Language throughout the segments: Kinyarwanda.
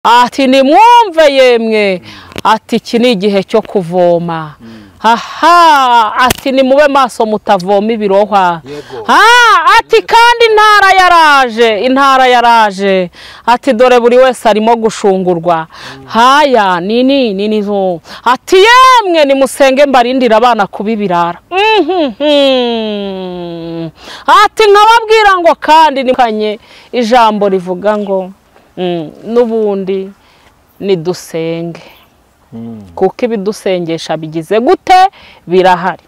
ati nimwumve yemwe ati iki ni igihe cyo kuvoma aha ati ni mube maso mutavoma ibirohwa ati kandi intara yaraje ati dore buri wese arimo gushungurwa haya nini zo ati yemwe nimusenge mbarindira abana kubibirara ati nkababwira ngo kandi nikanye ijambo rivuga ngo nubundi nidusenge kuko ibidusengesha bigize gute birahari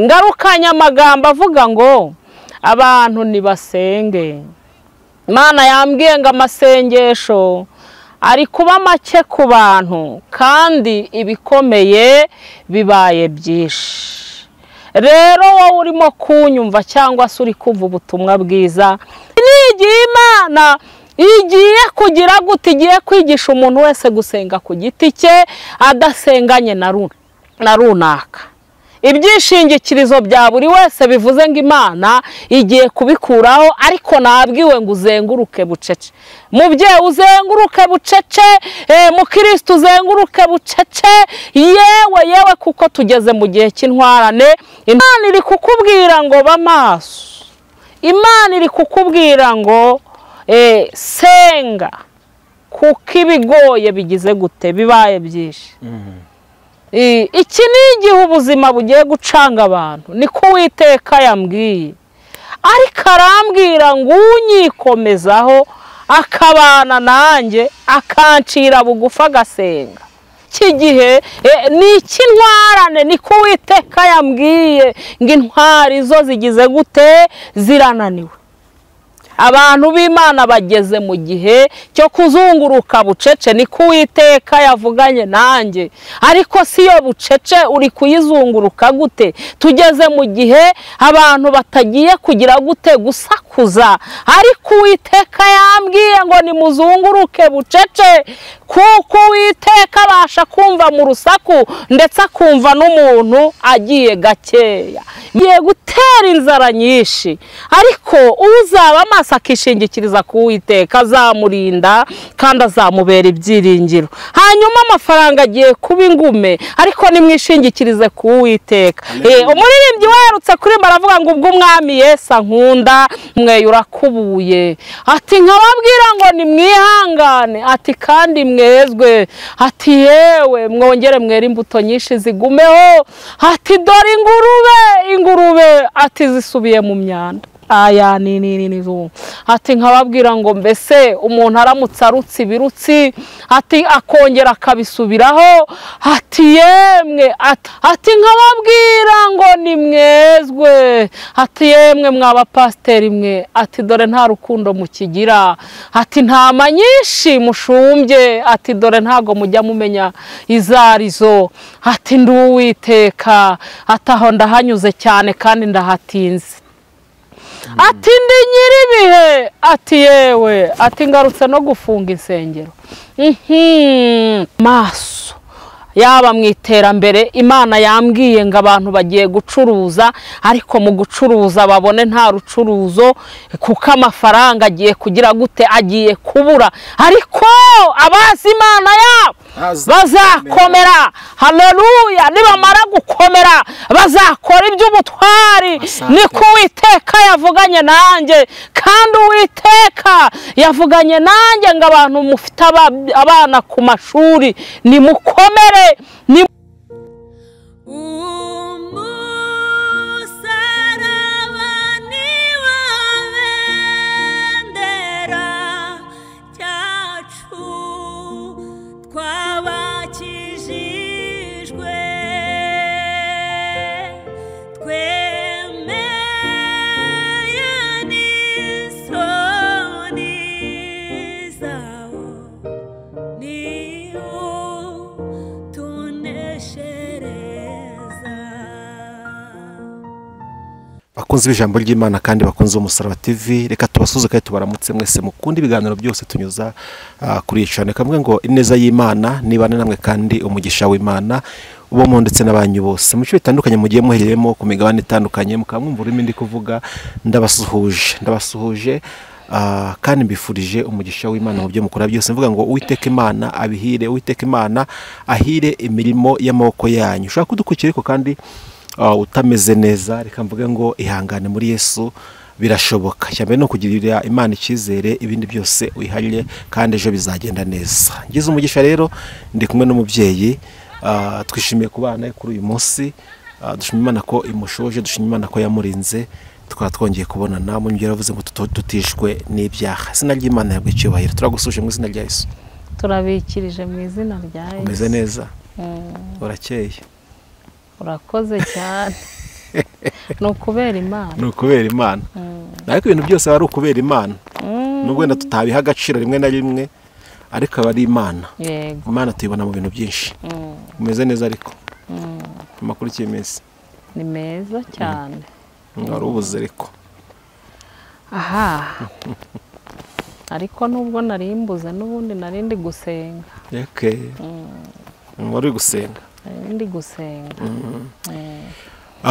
ngarukanya amagambo avuga ngo abantu nibasenge. Imana yambwiye ngo amasengesho ari kuba make ku bantu kandi ibikomeye bibaye byinshi. Rero wowe urimo kunyumva cyangwa se uri kumva ubutumwa bwiza, nigiye Imana igiye kugira gute, igiye kwigisha umuntu wese gusenga ku giti cye adasenganye na runaka. Ibyishingikirizo bya buri wese bivuze ngo Imana igiye kubikuraho, ariko nabwiwe ngo uzenguruke bucece. Mubyeyi uzenguruke bucece, mukristo uzenguruke bucece, yewe kuko tugeze mu gihe cy'intwarane. Imana iri kukubwira ngo bamaso, Imana iri kukubwira ngo senga kuko ibigoye bigize gute bibaye byinshi. Iki ni igihe ubuzima bugiye gucanga abantu, niko Uwiteka yambwiye, ariko arambwira ngo unyikomezaho akabana nanjye akancira bugufa agasenga. Iki gihe ni icy'intwarane, niko Uwiteka yambwiye ngo intwari zo zigize gute zirananiwe. Abantu b'Imana bageze mu gihe cyo kuzunguruka bucece, niko Uwiteka yavuganye nanjye, ariko si yo bucece uri kuyizunguruka gute. Tugeze mu gihe abantu batagiye kugira gute gusakuza, ariko Uwiteka yambwiye ngo nimuzunguruke bucece, kuko Uwiteka abasha kumva mu rusaku ndetse akumva n'umuntu agiye gakeya. Bigiye gutera inzara nyinshi, ariko uzaba amaso akishingikiriza ku Uwiteka azamurinda kandi azamubera ibyiringiro. Hanyuma amafaranga agiye kuba ingume, ariko nimwishingikirize ku Uwiteka. Umuririmbyi werutse kuri baravuga ngo ubwo Umwami Yesu ankunda mwe urakubuye, ati nkababwira ngo nimwihangane, ati kandi mwezwe, ati yewe mwongere mwere imbuto nyinshi zigumeho, ati dore ingurube ati zisubiye mu myanda. Aya nini zo ati nkababwira ngo mbese umuntu aramutse arutse ibirutsi ati akongera akabisubiraho, ati yemwe ati nkababwira ngo nimwezwe, ati yemwe mwaba pasiteri mwe, ati dore nta rukundo mukigira, ati ntama nyinshi mushumbye, ati dore ntago mujya mumenya izarizo, ati ndi Uwiteka, ati aho ndahanyuze cyane kandi ndahatinze, ati ndi nyiribihe, ati yewe ati ngarutse no gufunga insengero. Maso yaba mu iterambere, Imana yambwiye ngo abantu bagiye gucuruza, ariko mu gucuruza babone nta rucuruzo, kuko amafaranga agiye kugira gute agiye kubura, ariko abazi Imana yabo bazakomera. Haleluya! Nibamara gukomera bazakora iby'ubutwari, niko Uwiteka yavuganye nanjye. Kandi Uwiteka yavuganye nanjye ngo abantu mufite abana ku mashuri nimukomere. Bakunze ijambo ry'Imana kandi bakunze Umusaraba TV, reka tubasuze kandi tubaramutse mwese mukunda ibiganiro byose tunyuza kuri icane. Kamwe ngo ineza y'Imana nibane namwe kandi umugisha w'Imana ubomo ndetse n'abanyu bose mu cyo bitandukanye mugiye muhereremo ku migabane itandukanye, mukamwumva urimo ndi kuvuga. Ndabasuhuje kandi mbifurije umugisha w'Imana mu byo mukora byose. Mvuga ngo Uwiteka Imana abihire, Uwiteka Imana ahire imirimo y'amaboko yanyu. Ushaka kudukurikira ariko kandi utameze neza, reka mvuge ngo ihangane muri Yesu birashoboka. Cyane no kugirira Imana icyizere, ibindi byose wiharire kandi ejo bizagenda neza. Ngize umugisha rero, ndi kumwe n'umubyeyi, twishimiye kubana kuri uyu munsi. Dushimira Imana ko imushoje, dushimira Imana ko yamurinze, tukaba twongeye kubonana. Mu ngero yavuze ngo tutishwe n'ibyaha. Izina ry'Imana yabwe icyubahiro. Turagusuje mu izina rya Yesu. Turabikirije mu izina rya Yesu. Umeze neza? Urakeye? Urakoze cyane. Ni ukubera Imana. Ni ukubera Imana. Ariko ibintu byose ari ukubera Imana. Nubwo wenda tutabiha agaciro rimwe na rimwe, ariko aba ari Imana. Yego. Imana tuyibona mu bintu byinshi. Umeze neza ariko? Amakuru cy'imisi? Ni meza cyane. Wari ubuze ariko? Aha. Ariko nubwo nari mbuze n'ubundi nari ndi gusenga. Okay. Wari gusenga? Nari ndi gusenga.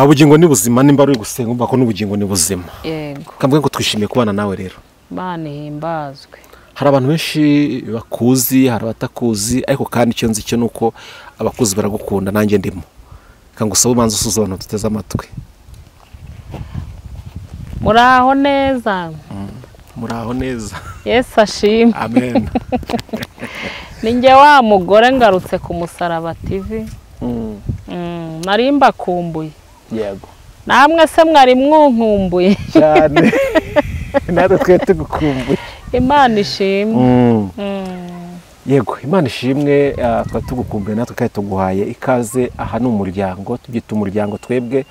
Ubugingo ni buzima, nimba ari gusenga umva ko n'ubugingo ni buzima. Yego. Kambwe ngo twishimiye kubana nawe rero. Imana ihimbazwe. Hari abantu benshi bakuzi, hari abatakuzi, ariko kandi icyo nzi cyo nuko abakuzi baragukunda, nanjye ndimo. Kangusaba umanza usuza abantu tuteze amatwi. Muraho neza. Muraho neza. Yesu ashimwe. Amen. Ninjye wa mugore ngarutse ku Musaraba TV. Nari mbakumbuye. Yego. Namwe se mwari mwunkumbuye cyane. Natwe twe tugukumbuye. Imana ishimwe. Yego, Imana ishimwe, twa tugukumbuye natwe kandi tuguhaye ikaze. Aha ni umuryango, tubyita umuryango twebwe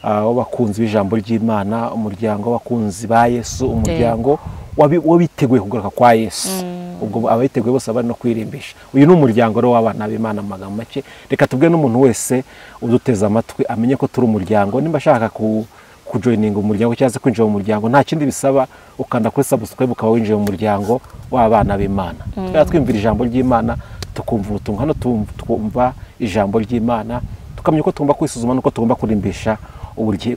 w'abakunzi b'ijambo ry'Imana, umuryango w'abakunzi ba Yesu, umuryango wabiteguye kugaruka kwa Yesu. Ubwo abiteguye bose bari no kwirimbisha. Uyu ni umuryango rero w'abana b'Imana mu magambo make. Reka tubwe n'umuntu wese uduteza amatwi amenye ko turi umuryango. Nimba ashaka kujoininga umuryango cyangwa se kwinjira mu muryango, nta kindi bisaba, ukanda kuri subscribe ukaba winjiye mu muryango w'abana b'Imana. Twumvira ijambo ry'Imana, tukumva ubutumwa. Hano twumva ijambo ry'Imana, tukamenya ko tugomba kwisuzuma nuko tugomba kurimbisha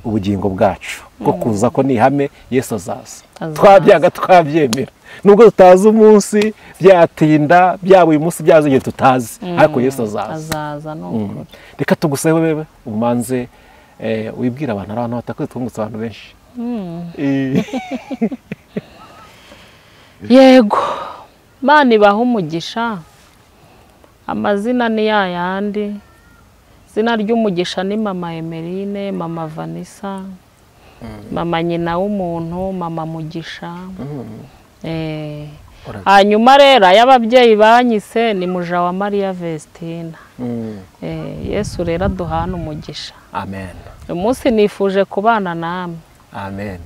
ubugingo bwacu. Ko kuza ko ni ihame, Yesu azaza. Twabyaga twabyemera. Nubwo tutazi umunsi, byatinda, byaba uyu munsi byazo igihe tutazi, ariko Yesu azaza. Azaza no. Reka tugusabe bebe umanze wibwira abantu batakoze twungutse abantu benshi. Yego. Imana ibaha umugisha. Amazina ni yayandi. Izina ry'umugisha ni Mama Emeline, Mama Vanessa, Mama nyina w'umuntu, Mama Mugisha. Hanyuma rero y'ababyeyi banyise ni Muja wa Maria Vestina. Yesu rero aduhana umugisha. Amen. Umunsi nifuje kubana namwe. Amen.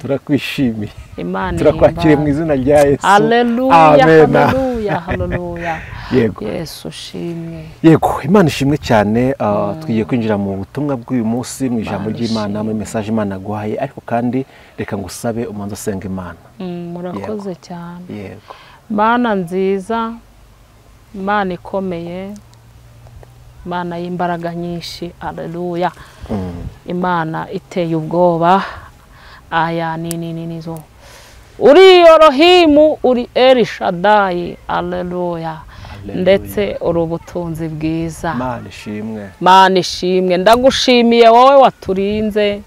Turakwishimiye. Imana turakwakiriye mu izina rya Yesu. Haleluya. Haleluya. Haleluya. Yego. Yesu shimwe. Yego, Imana ishimwe cyane. Tugiye kwinjira mu butumwa bw'uyu munsi mu ijambo ry'Imana, mu message Imana guhaye, ariko kandi reka ngusabe umanza usenga Imana. Murakoze cyane. Yego. Mana nziza, Imana ikomeye, Imana y'imbaraga nyinshi. Haleluya. Imana iteye ubwoba. Aya nizo. Uri Elohimu, uri El Shaddai. Haleluya. Ndetse uri ubutunzi bwiza. Mana ishimwe. Mana ishimwe. Ndagushimiye wowe waturinze,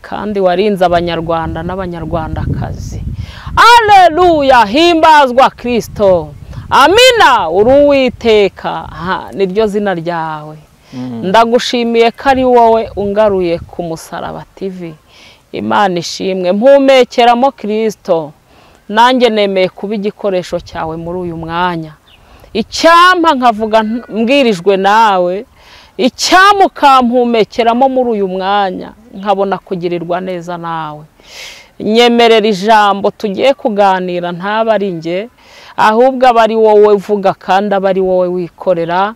kandi warinze abanyarwanda n'abanyarwandakazi. Haleluya. Himbazwa Kristo. Amina. Uri Uwiteka, niryo zina ryawe. Ndagushimiye ko ari wowe ungaruye ku Musaraba TV. Imana ishimwe. Mpumekeramo Kristo, nanjye nemeye kuba igikoresho cyawe muri uyu mwanya. Icyampa nkavuga mbwirijwe nawe, icyampa ukampumekeramo muri uyu mwanya, nkabona kugirirwa neza nawe. Nyemerera ijambo tugiye kuganira ntaba ari njye, ahubwo aba ari wowe uvuga kandi aba ari wowe wikorera.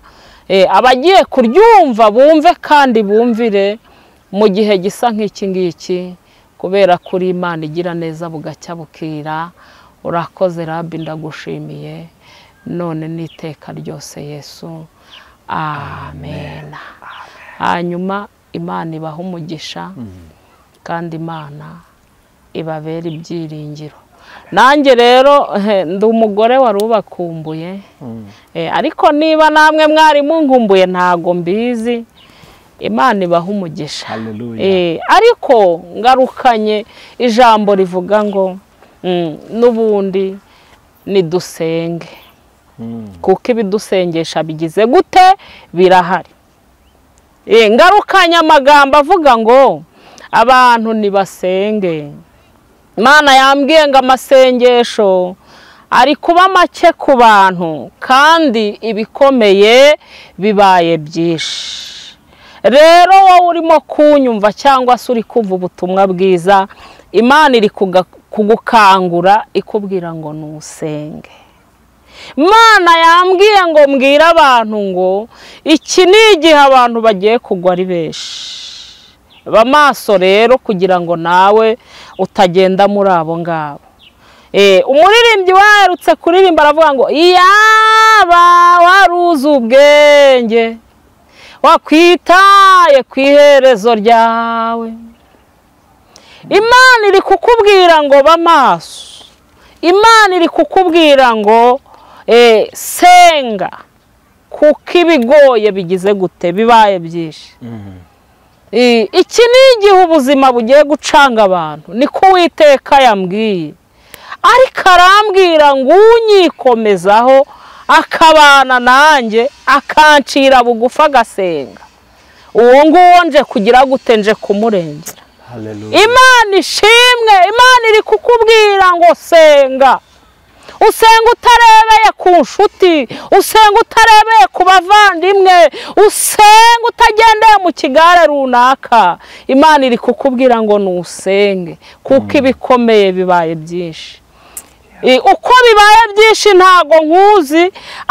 Abagiye kuryumva bumve kandi bumvire mu gihe gisa nk'iki ngiki, kubera kuri Imana igira neza bugacya bukira. Urakoze Rabi, ndagushimiye none n'iteka ryose Yesu. Amen. Hanyuma Imana ibaha umugisha, kandi Imana ibabera ibyiringiro. Nanjye rero ndi umugore wari ubakumbuye, ariko niba namwe mwari munkumbuye ntago mbizi, Imana ibaha umugisha. Ariko ngarukanye ijambo rivuga ngo n'ubundi nidusenge, kuko ibidusengesha bigize gute birahari. Ngarukanye amagambo avuga ngo abantu nibasenge. Imana yambwiye ngo amasengesho ari kuba make ku bantu kandi ibikomeye bibaye byinshi. Rero wowe urimo kunyumva cyangwa se uri kumva ubutumwa bwiza, Imana iri kugukangura ikubwira ngo nusenge. Imana yambwiye ngo mbwira abantu ngo iki ni igihe abantu bagiye kugwa ari benshi. Bamaso rero kugira ngo nawe utagenda muri abo ngabo. Umuririmbyi waherutse kuririmba aravuga ngo iyaba waruzi ubwenge wakwitaye ku iherezo ryawe. Imana iri kukubwira ngo bamaso. Imana iri kukubwira ngo senga, kuko ibigoye bigize gute bibaye byinshi. Iki ni igihe ubuzima bugiye gucanga abantu, niko Uwiteka yambwiye. Ariko arambwira ngo unyikomezaho akabana nanjye akancira bugufa agasenga, uwo nguwo nje kugira gute, nje kumurengera. Imana ishimwe. Imana iri kukubwira ngo senga. Usenga utarebeye ku nshuti, usenga utarebeye ku bavandimwe, usenga utagendeye mu kigare runaka. Imana iri kukubwira ngo nusenge, kuko ibikomeye bibaye byinshi. Uko bibaye byinshi ntago nkuzi,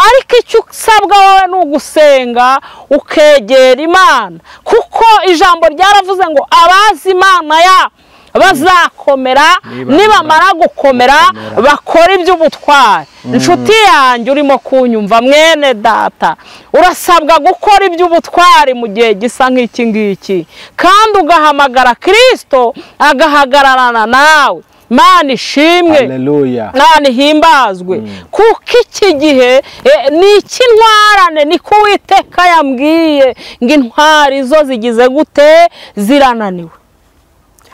ariko icyo usabwa wowe ni ugusenga ukegera Imana, kuko ijambo ryaravuze ngo abazi Imana ya bazakomera, nibamara gukomera bakora iby'ubutwari. Inshuti yanjye urimo kunyumva, mwene data, urasabwa gukora iby'ubutwari mu gihe gisa nk'iki ngiki, kandi ugahamagara Kristo agahagararana nawe. Imana ishimwe. Imana ihimbazwe. Kuko iki gihe ni icy'intwarane, niko Uwiteka yambwiye ngo intwari zo zigize gute zirananiwe.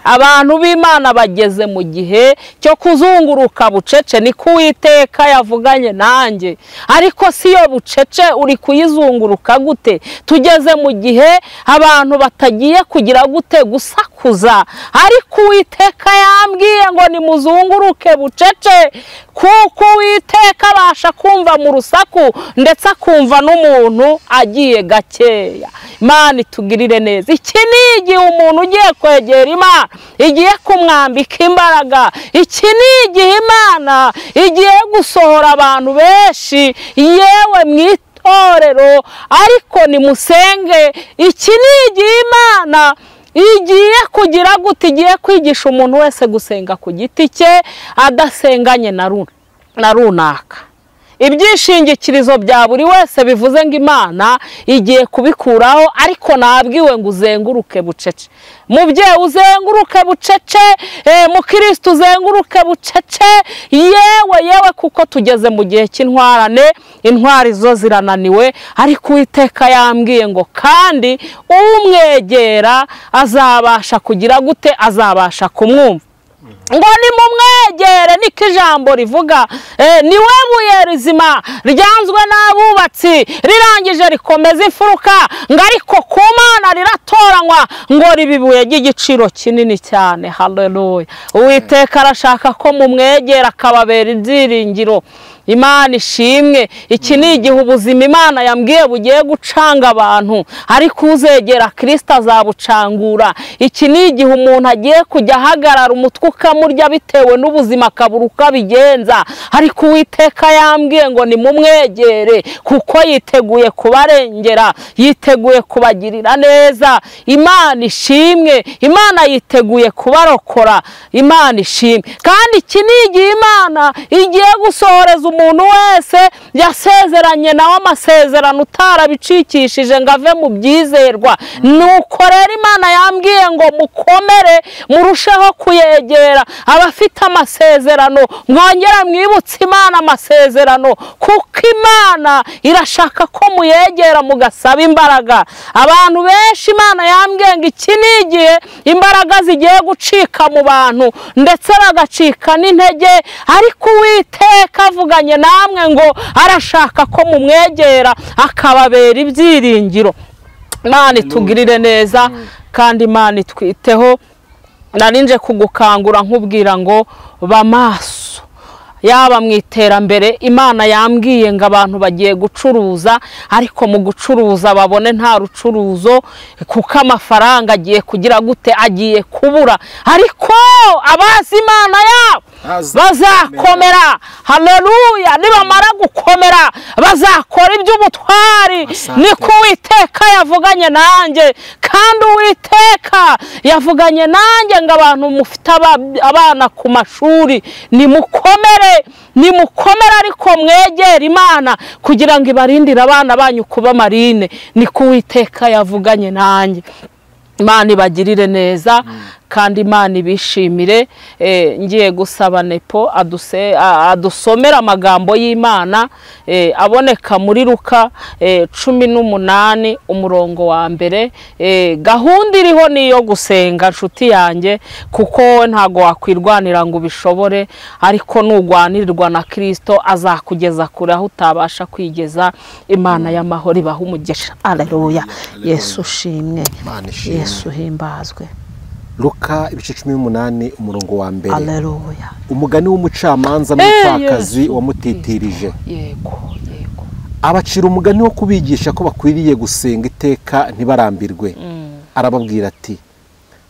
Abantu b'Imana bageze mu gihe cyo kuzunguruka bucece, niko Uwiteka yavuganye nanjye. Ariko si yo bucece uri kuyizunguruka gute? Tugeze mu gihe abantu batagiye kugira gute gusakuza, ariko Uwiteka yambwiye ngo nimuzunguruke bucece, kuko Uwiteka abasha kumva mu rusaku ndetse akumva n'umuntu agiye gakeya. Imana itugirire neza. Iki ni igihe umuntu ugiye kwegera Imana igiye kumwambika imbaraga. Iki ni igihe Imana igiye gusohora abantu benshi yewe mu itorero, ariko nimusenge. Iki ni igihe Imana igiye kugira gute, igiye kwigisha umuntu wese gusenga ku giti cye adasenganye na runaka. Ibyishingikirizo bya buri wese bivuze ngo Imana igiye kubikuraho, ariko nabwiwe ngo uzenguruke bucece. Mubyeyi uzenguruke bucece, mukristo uzenguruke bucece, yewe kuko tugeze mu gihe cy'intwarane. Intwari zo zirananiwe, ariko Uwiteka yambwiye ngo kandi umwegera azabasha kugira gute, azabasha kumwumva. Ngo nimumwegere, niko ijambo rivuga. Niwe buye rizima ryanzwe n'abubatsi, rirangije rikomeza imfuruka, ngo ariko ku Mana riratoranywa ngo ribe ibuye ry'igiciro kinini cyane. Haleluya. Uwiteka arashaka ko mumwegera akababera ibyiringiro. Imana ishimwe. Iki ni igihe ubuzima Imana yambwiye bugiye gucanga abantu, ariko uzegera Kristo azabucangura. Iki ni igihe umuntu agiye kujya ahagarara umutwe ukamurya bitewe n'ubuzima akabura uko abigenza, ariko Uwiteka yambwiye ngo nimumwegere, kuko yiteguye kubarengera, yiteguye kubagirira neza. Imana ishimwe. Imana yiteguye kubarokora. Imana ishimwe. Kandi iki ni igihe Imana igiye gusohoreza umuntu wese yasezeranye nawe amasezerano utarabicikishije ngo ave mu byizerwa. Nuko rero Imana yambwiye ngo mukomere, murusheho kuyegera, abafite amasezerano mwongera mwibutse Imana amasezerano, kuko Imana irashaka ko muyegera mugasaba imbaraga. Abantu benshi Imana yambwiye ngo iki ni igihe imbaraga zigiye gucika mu bantu ndetse bagacika n'intege, ariko Uwiteka avuganye namwe ngo arashaka ko mumwegera akababera ibyiringiro. Imana itugirire neza kandi Imana itwiteho. Narinje kugukangura nkubwira ngo ba maso, yaba mu iterambere. Imana yambwiye ngo abantu bagiye gucuruza, ariko mu gucuruza babone nta rucuruzo, kuko amafaranga agiye kugira gute, agiye kubura, ariko abazi Imana yabo bazakomera. Haleluya! Nibamara gukomera bazakora iby'ubutwari. Niko Uwiteka yavuganye nanjye, kandi Uwiteka yavuganye nanjye ngo abantu mufite abana ku mashuri nimukomere, ariko mwegere Imana kugira ngo ibarindire abana banyu kuba marine. Niko Uwiteka yavuganye nanjye. Imana ibagirire neza kandi Imana ibishimire. Ngiye gusaba Nepo adusomera amagambo y'Imana aboneka muri Luka 18 umurongo wa mbere. Gahunda iriho niyo gusenga nshuti yanjye, kuko ntago wakwirwanira ngo ubishobore, ariko nugwanirirwa na Kristo azakugeza kure aho utabasha kwigeza. Imana y'amahoro ibaha umugisha. Haleluya! Yesu ushimwe, Yesu himbazwe. Luka 18 umurongo wa mbere. Haleluya! Umugani w'umucamanza n'umupfakazi wamutitirije. Yego. Abacira umugani wo kubigisha ko bakwiriye gusenga iteka ntibarambirwe. Arababwira ati,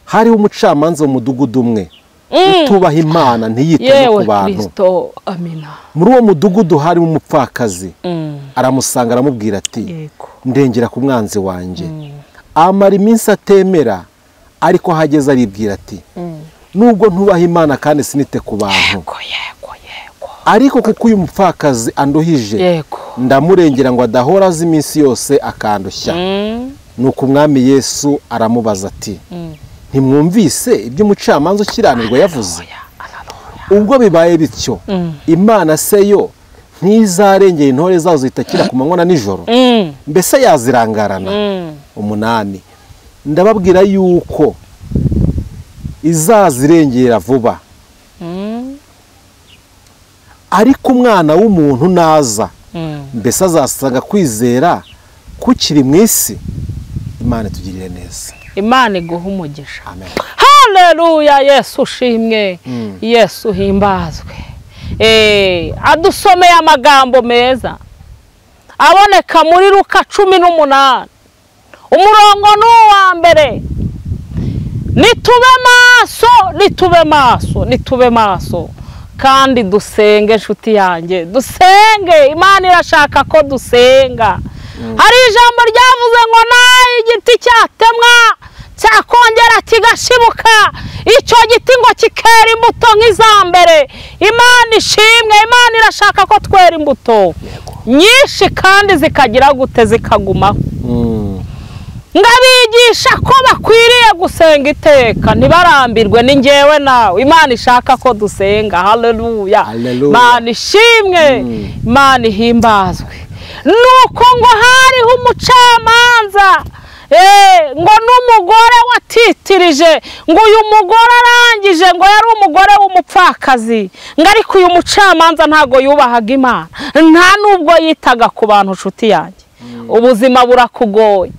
hariho umucamanza mu mudugudu umwe utubaha Imana ntiyite ku bantu. Muri uwo mudugudu harimo umupfakazi. Aramusanga aramubwira ati, ndengera ku mwanzi wanjye. Amara iminsi atemera, ariko hageze aribwira ati, nubwo ntubaha Imana kandi sinite ku bantu, ariko kuko uyu mupfakazi anduhije ndamurengera ngo adahora azi iminsi yose akandushya. Nuko umwami Yesu aramubaza ati, ntimwumvise ibyo umucamanza ukiranirwa yavuze? Ubwo bibaye bityo, Imana se yo ntizarengera intore zazo zitakira ku manywa na nijoro? Mbese yazirangarana? 8. Ndababwira yuko izazirengera vuba. Ariko umwana w'umuntu naza, mbese azasanga kwizera kukiri mu isi? Imana itugirire neza. Imana iguha umugisha. Amen. Haleluya! Yesu ushimwe, Yesu himbazwe. Adusomeye amagambo meza aboneka muri Luka 18 umurongo n'uwa mbere. Nitube maso kandi dusenge nshuti yanjye, dusenge. Imana irashaka ko dusenga. Hari ijambo ryavuze ngo nayo igiti cyatemwa cyakongera kigashibuka, icyo giti ngo kikera imbuto nk'izambere. Imana ishimwe. Imana irashaka ko twera imbuto nyinshi kandi zikagira gute, zikagumaho. Ngabigisha ko bakwiriye gusenga iteka ntibarambirwe. Ni njyewe nawe Imana ishaka ko dusenga. Haleluya! Imana ishimwe, Imana ihimbazwe. Nuko ngo hariho umucamanza ngo n'umugore watitirije, ngo uyu mugore arangije ngo yari umugore w'umupfakazi, ngo ariko uyu mucamanza ntago yubahaga Imana, nta nubwo yitaga ku bantu. Nshuti yanjye, ubuzima burakugoye.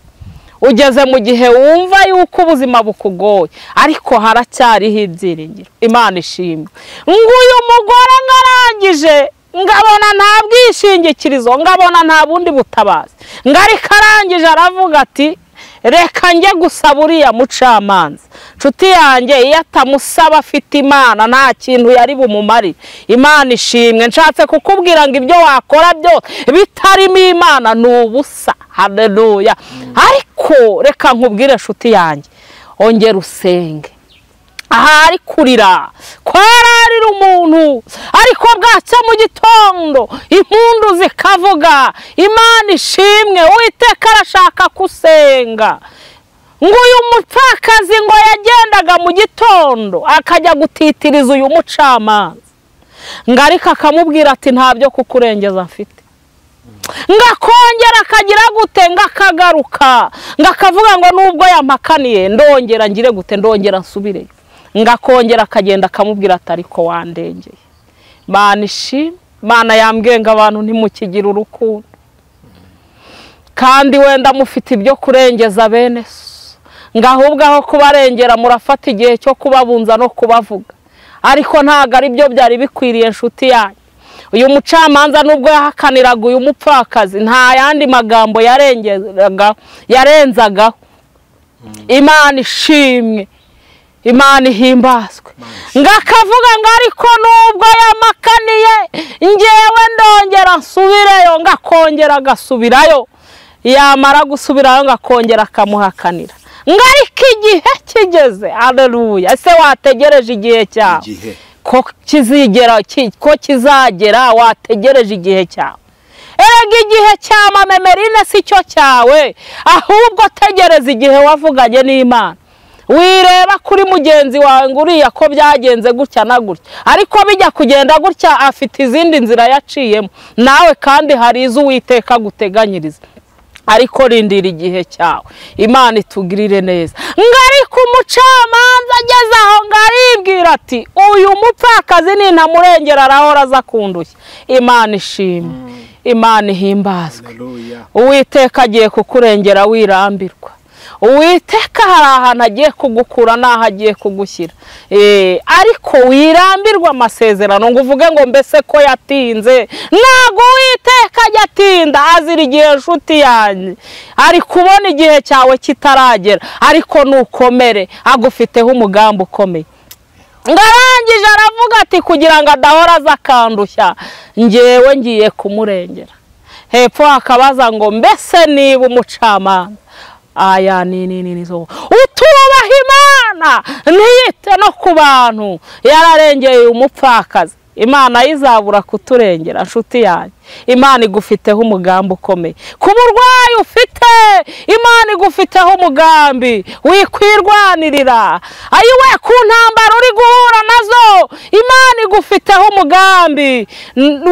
Ugeze mu gihe wumva yuko ubuzima bukugoye, ariko haracyariho ibyiringiro. Imana ishimwe. Ngo uyu mugore ngarangije ngabona nta bwishingikirizo, ngabona nta bundi butabazi, ngariko arangije aravuga ati, reka njye gusaba uriya mucamanza. Nshuti yanjye, iyo atamusaba afite Imana nta kintu yari bumumari. Imana ishimwe. Nshatse kukubwira ngo ibyo wakora byose bitarimo Imana ni ubusa. Haleluya! Ariko reka nkubwire nshuti yanjye, ongera usenge. Ahari kurira kwararira umuntu, ariko bwacya mu gitondo impundu zikavuga. Imana ishimwe. Uwiteka arashaka kusenga. ngo uyu mupfakazi ngo yagendaga mu gitondo akajya gutitiriza uyu mucamanza, ngo ariko akamubwira ati ntabyo kukurengeza mfite, ngo akongera akagira gute, ngo akagaruka, ngo akavuga ngo nubwo yampakaniye ndongera ngire gute, ndongera nsubire, ngo akongera akagenda akamubwira ati ariko wandengeye. Mana yambwiye ngo abantu ntimukigira urukundo, kandi wenda mufite ibyo kurengeza bene so, ngo ahubwo aho kubarengera murafata igihe cyo kubabunza no kubavuga, ariko ntabwo ari byo byari bikwiriye nshuti yanyu. Uyu mucamanza nubwo yahakaniraga uyu mupfakazi, nta yandi magambo yarenzagaho. Imana ishimwe, Imana ihimbazwe. Ngo akavuga ngo ariko nubwo yamakaniye ngewe ndongera nsubireyo, ngo akongera agasubirayo, yamara gusubirayo ngo akongera akamuhakanira, ngo ariko igihe kigeze. Haleluya. Ese wategereje igihe cyawe ko kizagera? Wategereje igihe cyawe? Erega igihe cya Mamemerine si cyo cyawe, ahubwo tegereza igihe wavuganye n'Imana. Wireba kuri mugenzi wawe ngo uriya ko byagenze gutya na gutya, ariko bijya kugenda gutya afite izindi nzira yaciyemo, nawe kandi hari izo Uwiteka guteganyiriza. Ariko rindira igihe cyawe. Imana itugirire neza. Ngo ariko umucamanza ageze aho ngo aribwira ati uyu mupfakazi nintamurengera arahora aza kundushya. Imana ishimwe, Imana ihimbazwe. Uwiteka agiye kukurengera wirambirwa. Uwiteka hari ahantu agiye kugukura n'aho agiye kugushyira, ariko wirambirwa amasezerano ngo uvuge ngo mbese ko yatinze. Ntabwo Uwiteka ajya atinda, azira igihe nshuti yanjye. Ari kubona igihe cyawe kitaragera, ariko nukomere, agufiteho umugambi ukomeye. Ngo arangije aravuga ati kugira ngo adahora aza akandushya, ngewe ngiye kumurengera. Hepfo akabaza ngo mbese niba umucamanza utubaha Imana ntiyite no ku bantu, yararengeye umupfakazi, Imana izabura kuturengera nshuti yanjye. Imana igufiteho umugambi ukomeye. Ku burwayi ufite, Imana igufiteho umugambi, wikwirwanirira. Ayiwe ku ntambara uri guhura nazo, Imana igufiteho umugambi,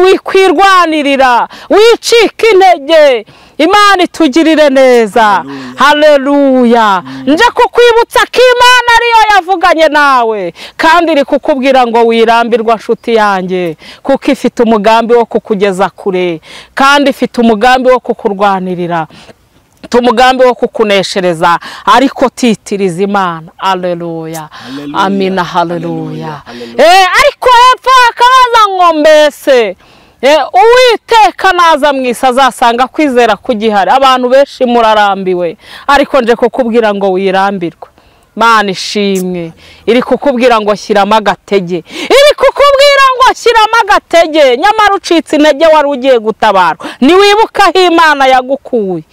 wikwirwanirira, wicika intege. Imana itugirire neza. Haleluya. Nje kukwibutsa ko Imana ariyo yavuganye nawe, kandi iri kukubwira ngo wirambirwa nshuti yanjye, kuko ifite umugambi wo kukugeza kure, kandi ifite umugambi wo kukurwanirira, umugambi wo kukuneshereza, ariko titiriza Imana. Haleluya. Amina. Haleluya. Ariko hepfo akabaza ngo mbese Uwiteka naza mwisi azasanga kwizera kugihari. Abantu benshi murarambiwe, ariko nje kukubwira ngo wirambirwe. Mana ishimwe, iri kukubwira ngo shyiramo agatege, iri kukubwira ngo shyiramo agatege. Nyamara ucitse intege wari ugiye gutabarwa, niwibuka aho Imana yagukuye.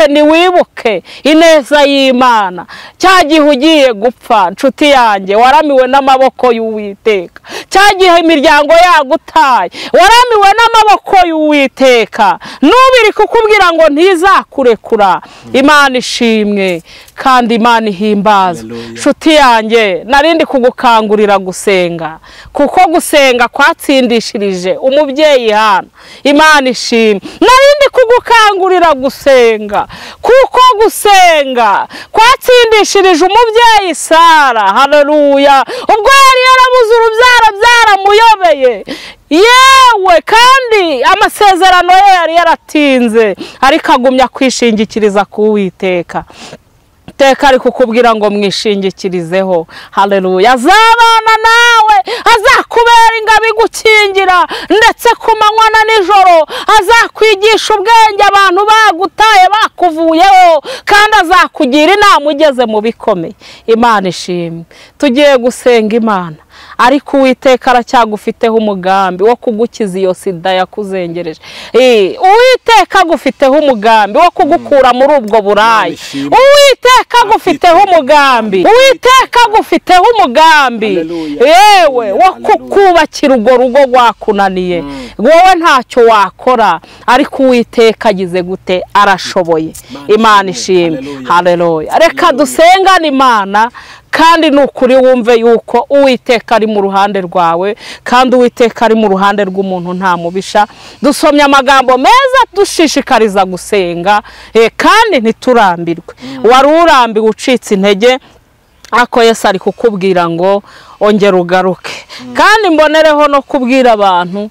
Niwibuke ineza y'Imana. Cya gihe ugiye gupfa nshuti yanjye, waramiwe n'amaboko y'Uwiteka. Cya gihe imiryango yagutaye, waramiwe n'amaboko y'Uwiteka. Nubiri kukubwira ngo ntizakurekura. Imana ishimwe, kandi Imana ihimbazwe. Nshuti yanjye, narindi kugukangurira gusenga, kuko gusenga kwatsindishirije umubyeyi Hana. Imana ishimwe. Narindi kugukangurira gusenga, kuko gusenga kwatsindishirije umubyeyi Sara. Haleluya. Ubwo yari yarabuze urubyaro byaramuyobeye, yewe kandi amasezerano ye yari yaratinze, ariko agumya kwishingikiriza ku Uwiteka. Iteka ari kukubwira ngo mwishingikirizeho. Haleluya. Azabana nawe, azakubera ingabo igukingira, ndetse ku manywa na nijoro. Azakwigisha ubwenge abantu bagutaye bakuvuyeho, kandi azakugira inama ugeze mu bikomeye. Imana ishimwe. Tugiye gusenga Imana, ariko Uwiteka aracyagufiteho umugambi wo kugukiza iyo sida yakuzengereje. Uwiteka agufiteho umugambi wo kugukura muri ubwo burayi. Uwiteka agufiteho umugambi. Uwiteka agufiteho umugambi yewe wo kukubakira urwo rugo rwakunaniye. Wowe ntacyo wakora, ariko Uwiteka agize gute? Arashoboye. Imana ishimwe. Haleluya. Reka dusengane Imana, kandi nukuri wumve yuko Uwiteka ari mu ruhande rwawe, kandi Uwiteka ari mu ruhande rw'umuntu nta mubisha. Dusomye amagambo meza dushishikariza gusenga, kandi ntiturambirwe. Wari urambiwe ucitse intege, ako Yesu ari kukubwira ngo ongera ugaruke. Kandi mbonereho no kubwira abantu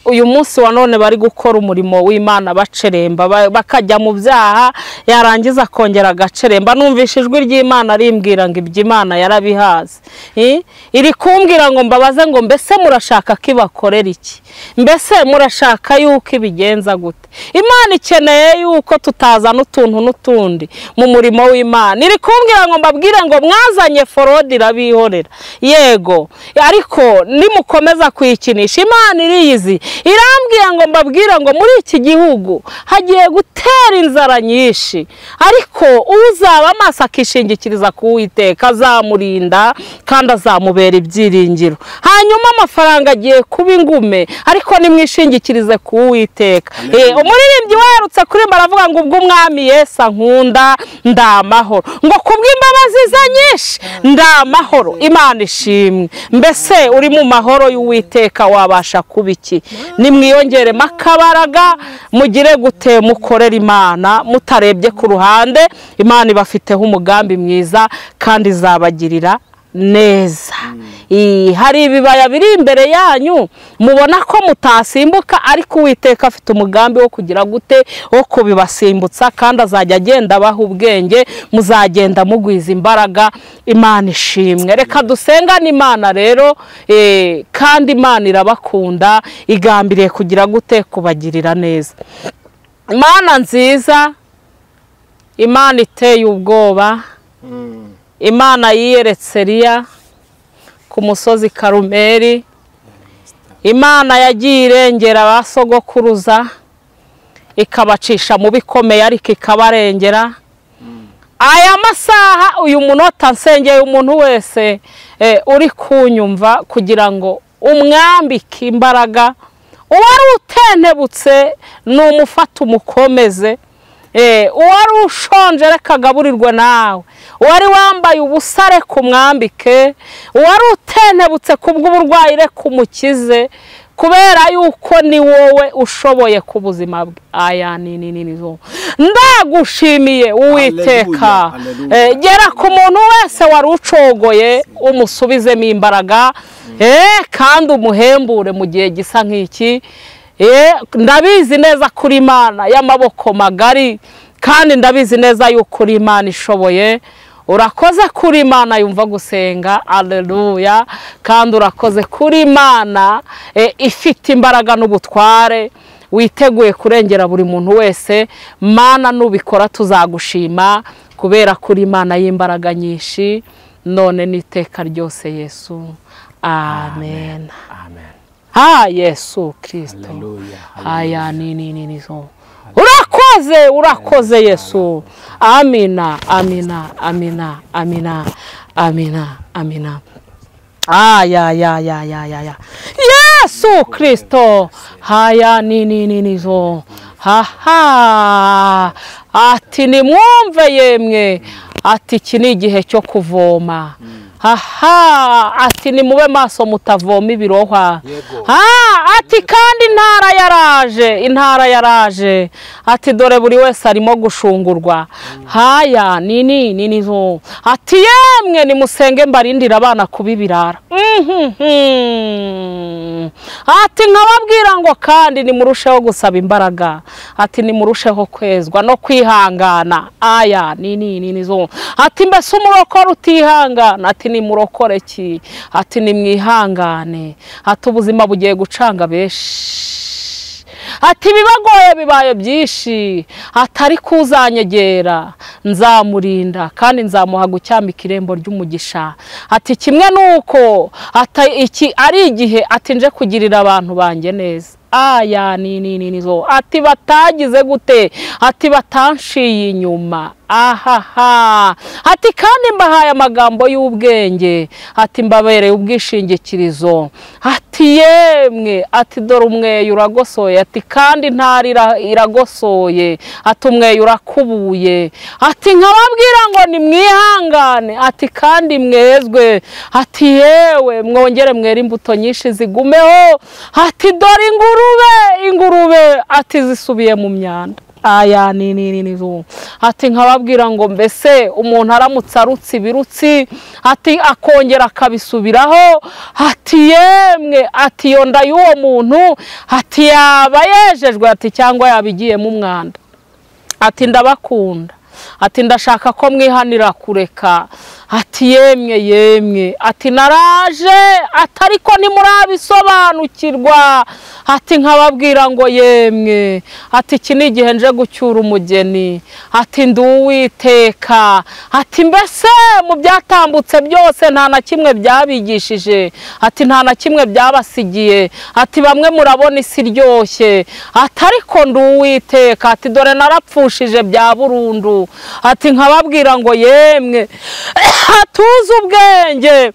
uyu munsi wa none bari gukora umurimo w'Imana baceremba, bakajya mu byaha, yarangiza kongera agaceremba. Numvishe ijwi ry'Imana rimbwira ngo iby'Imana yarabihaze. Iri kumbwira ngo mbabaze ngo mbese murashaka kibakorera iki? Mbese murashaka yuko ibigenza gute? Imana ikeneye yuko tutazana utuntu n'utundi mu murimo w'Imana. Iri kumbwira ngo mbabwire ngo mwazanye forodi irabihorera. Yego, ariko nimukomeza kuyikinisha, Imana iriyizi. Irambwira ngo mbabwira ngo muri iki gihugu hagiye gutera inzara nyinshi, ariko uzaba amaso akishingikiriza ku Uwiteka azamurinda kandi azamubera ibyiringiro. Hanyuma amafaranga agiye kuba ingume, ariko nimwishingikirize ku Uwiteka. Umuririmbyi werutse kuri baravuga ngo ubwo Umwami Yesu ankunda ndamahoro, ngo kubw'imbabazi ze nyinshi ndamahoro. Imana ishimwe. Mbese uri mu mahoro y'Uwiteka wabasha kubiki? Nimwiyongere makabaraga, mugire gute? Mukorera Imana mutarebye ku ruhande. Imana ibafiteho umugambi mwiza kandi izabagirira neza. Hari ibibaya biri imbere yanyu mubona ko mutasimbuka, ariko Uwiteka afite umugambi wo kugira gute? Wo kubibasimbutsa, kandi azajya agenda abaha ubwenge, muzagenda mugwiza imbaraga. Imana ishimwe. Reka dusengane Imana rero, kandi Imana irabakunda, igambiriye kugira gute? Kubagirira neza. Imana nziza, Imana iteye ubwoba, Imana yiyeretse Eliya ku musozi Karumeli, Imana yagiye irengera abasogokuruza, ikabacisha mu bikomeye ariko ikabarengera. Aya masaha uyu munota nsengeye umuntu wese uri kunyumva kugira ngo umwambike imbaraga. Uwari utentebutse n'umufata umukomeze. Uwari ushonje reka agaburirwe nawe. Uwari wambaye ubusa reka umwambike. Uwari utentebutse kubw'uburwayi reka umukize, kubera yuko ni wowe ushoboye ku buzima bwe. Aya ni zo ndagushimiye Uwiteka. Gera ku muntu wese wari ucogoye, umusubizemo imbaraga, kandi umuhembure mu gihe gisa nk'iki. Ndabizi neza kuri Imana y'amaboko magari, kandi ndabizi neza yuko uri Imana ishoboye. Urakoze kuri Imana yumva gusenga. Alleluya. Kandi urakoze kuri Imana ifite imbaraga n'ubutware, witeguye kurengera buri muntu wese. Mana nubikora tuzagushima, kubera kuri Imana y'imbaraga nyinshi, none n'iteka ryose Yesu. Amen. Amen. Yesu Kristo. Haya ni zo. Urakoze Yesu. Amina, amina, amina, amina, amina, amina. Ya. Yesu Kristo. Haya ni zo. Ati nimwumve yemwe, ati iki ni igihe cyo kuvoma. Ati ni mube maso mutavoma ibirohwa. Ati kandi intara yaraje. Ati dore buri wese arimo gushungurwa. Haya ni zo. Ati yemwe nimusenge mbarindira abana kubibirara. Ati nkababwira ngo kandi nimurusheho gusaba imbaraga. Ati nimurusheho kwezwa no kwihangana. Aya ni zo. Ati mbese umurokore utihangana, ati nimurokore ki? Ati nimwihangane. Ati ubuzima bugiye gucanga benshi. Ati bibagoye bibaye byinshi. Atari kuzanyegera nzamurinda kandi nzamuha gucyambika irembo ry'umugisha. Ati kimwe nuko iki ari igihe ati nje kugirira abantu banjye neza. Aya nizo ati batagize gute, ati batanshiye inyuma. Ahaha, ati kandi mbahaye amagambo y'ubwenge, ati mbabereye ubwishingikirizo. Ati yemwe, ati dore umweyo uragosoye, ati kandi ntari iragosoye, ati umweyo urakubuye. Ati nkababwira ngo nimwihangane, ati kandi mwezwe, ati yewe mwongere mwere imbuto nyinshi zigumeho. Ati dore ingurube, ati zisubiye mu myanda. Aya nizo ati nkababwira ngo mbese umuntu aramutse arutse ibirutsi, ati akongera akabisubiraho, ati yemwe, ati iyo nda y'uwo muntu, ati yaba yejejwe, ati cyangwa yabigiyemo umwanda. Ati ndabakunda, ati ndashaka ko mwihanira kureka. Ati yemwe, ati naraje, ati ariko nimurabisobanukirwa. Ati nkababwira ngo yemwe, ati iki ni igihe nje gucyura umugeni. Ati ndi Uwiteka. Ati mbese mu byatambutse byose nta na kimwe byabigishije, ati nta na kimwe byabasigiye. Ati bamwe murabona isi iryoshye, ati ariko ndi Uwiteka. Ati dore narapfushije bya burundu. Ati nkababwira ngo yemwe, atuze ubwenge,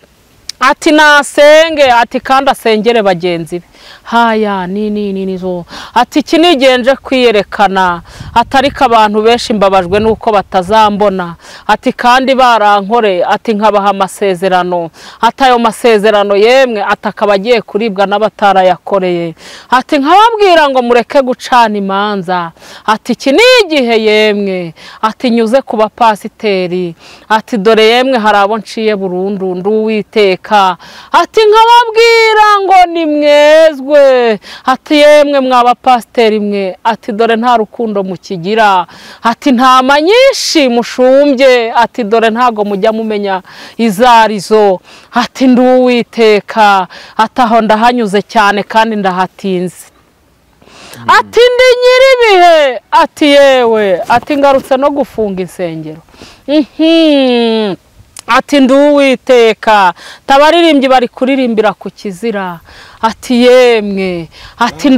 ati nasenge, ati kandi asengere bagenzi be. Haya nizo ati iki ni igihe nje kwiyerekana. Ati ariko abantu benshi mbabajwe nuko batazambona. Ati kandi barankore, ati nkabaha amasezerano. Ati ayo masezerano yemwe, ati akaba agiye kuribwa n'abatarayakoreye. Ati nkababwira ngo mureke gucana imanza. Ati iki ni igihe yemwe, ati nyuze ku bapasiteri. Ati dore yemwe hari abo nciye burundu, ndi Uwiteka. Ati nkababwira ngo nimwezwe. Ati yemwe mw'abapasiteri mwe, ati dore nta rukundo mukigira. Ati ntama nyinshi mushumbye, ati dore ntago mujya mumenya izarizo. Ati ndi Uwiteka. Ati aho ndahanyuze cyane kandi ndahatinze. Ati ndi nyiribihe. Ati yewe, ati ngarutse no gufunga insengero. Ati ndi Uwiteka. Tabaririmbyi bari kuririmbira ku kizira. Ati yemwe, ati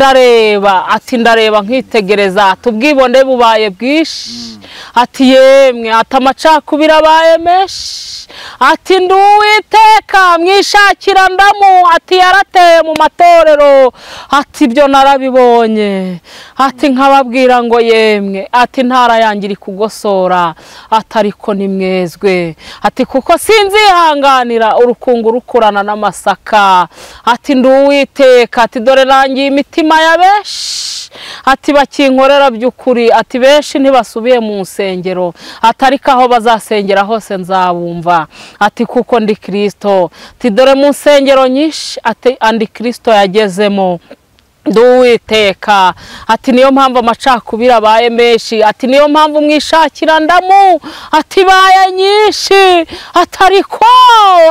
ndareba nkitegereza, tubwibone bubaye bwishi. Ati yemwe, ati amacakubiri abaye menshi. Ati ndi Uwiteka mwishakira ndamu. Ati yarateye mu matorero. Ati ibyo narabibonye. Ati nkababwira ngo yemwe, ati ntara yangira kugosora. Ati ariko nimwezwe. Ati kuko sinzihanganira urukungu rukurana n'amasaka. Ati ndi Uwiteka. Ati dore nangiye imitima ya benshi. Ati bakinkorera by'ukuri. Ati benshi ntibasubiye mu nsengero. Ati ariko aho bazasengera hose nzabumva. Ati kuko ndi Kristo. Ati dore mu nsengero nyinshi, ati andi Kristo yagezemo. Ndi Uwiteka. Ati niyo mpamvu amacakubiri abaye menshi. Ati niyo mpamvu mwishakira ndamu. Ati baye nyinshi. Ati ariko,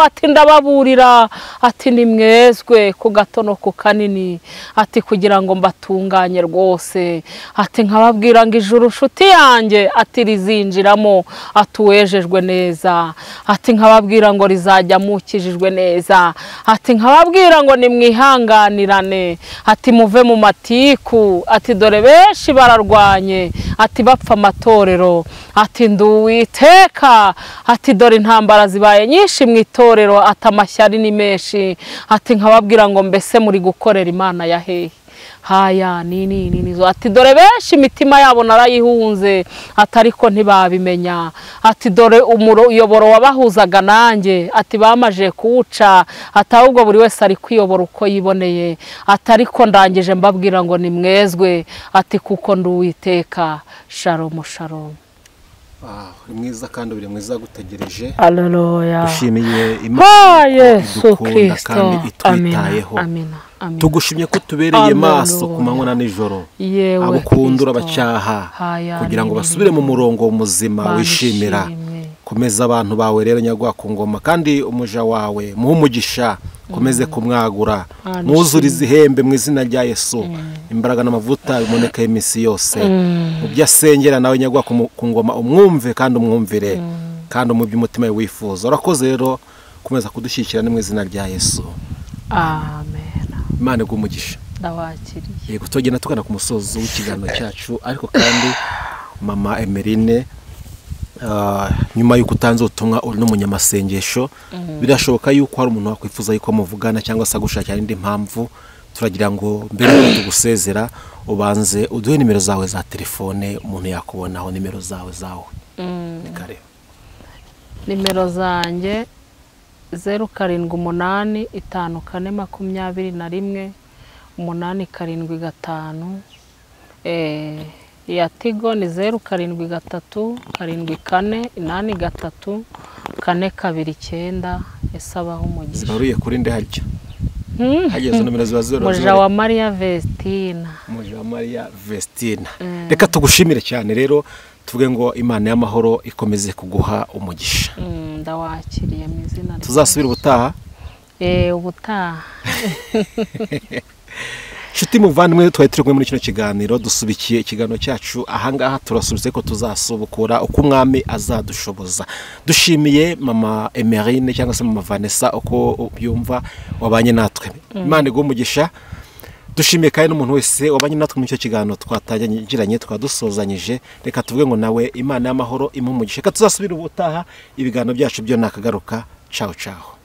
ati ndababurira. Ati nimwezwe ku gato no ku kanini. Ati kugira ngo mbatunganye rwose. Ati nkababwira ngo ijuru nshuti yanjye, ati rizinjiramo. Ati uwejejwe neza. Ati nkababwira ngo rizajya mukijijwe neza. Ati nkababwira ngo nimwihanganirane. Ati muve mu matiku. Ati dore benshi bararwanye. Ati bapfa amatorero. Ati ndi Uwiteka. Ati dore intambara zibaye nyinshi mu itorero. Ati amashyari ni menshi. Ati nkababwira ngo mbese muri gukorera Imana ya hehe. Haya nizo ati dore benshi imitima yabo narayihunze. Ati ariko ntibabimenya. Ati dore umuyoboro wabahuzaga nanjye. Ati bamaje kuwuca. Ati ahubwo buri wese ari kwiyobora uko yiboneye. Ati ariko ndangije mbabwira ngo nimwezwe. Ati kuko ndi Uwiteka. Shalom shalom. mwiza kandi uri mwiza gutegereje. Haleluya. Dushimiye Imana Yesu Kristo. Kandi itwitayeho. Amina. Tugushimye ko tubereye maso ku manywa na nijoro. Abukundura bacyaha kugira ngo basubire mu murongo muzima wishimira. Komeza abantu bawe rero nyagwa ku ngoma kandi umuja wawe muhe umugisha komeze kumwagura mwuzurize ihembe mu izina rya Yesu imbaraga n'amavuta bimoneka iminsi yose mu byo asengera nawe nyagwa ku ngoma umwumve kandi umwumvire kandi mu by'umutima we wifuza urakoze rero komeza kudushyikira mu izina rya Yesu amen. Imana igumugisha ndawakiriye. Yego tugenda tugana ku musozo w'ikiganiro cyacu ariko kandi mama Emeline nyuma y'uko utanze ubutumwa uri n'umunyamasengesho birashoboka yuko hari umuntu wakwifuza yuko muvugana cyangwa se gushakira indi mpamvu turagira ngo mbere yo tugusezera ubanze uduhe nimero zawe za telefone umuntu yakubonaho nimero zawe kare. Nimero zanjye 07852421 ya Tigo ni 0737483429 esabaho umugisha. Zibaruye kuri nde harya? Hageze nomero ziba 00. Muja wa Maria Vestina. Muja wa Maria Vestina. Reka tugushimire cyane rero tuvuge ngo Imana y'amahoro ikomeze kuguha umugisha. Ndawakiriye mu izina. Tuzasubira ubutaha? Ubutaha. Shuti muvandimwe twari turi kumwe muri kino kiganiro dusubikiye ikiganiro cyacu ahangaha turasubitse ko tuzasubukura uko umwami azadushoboza. Dushimiye mama Emeline cyangwa se mama Vanessa uko byumva wabanye natwe. Imana igumugisha. Dushimiye kandi n'umuntu wese wabanye natwe muri cyo kiganiro twatangiranye twadusozanyije. Reka tuvuge ngo nawe Imana y'amahoro imumugisha. Reka tuzasubira ubutaha ibiganiro byacu byo nakagaruka. Ciao ciao.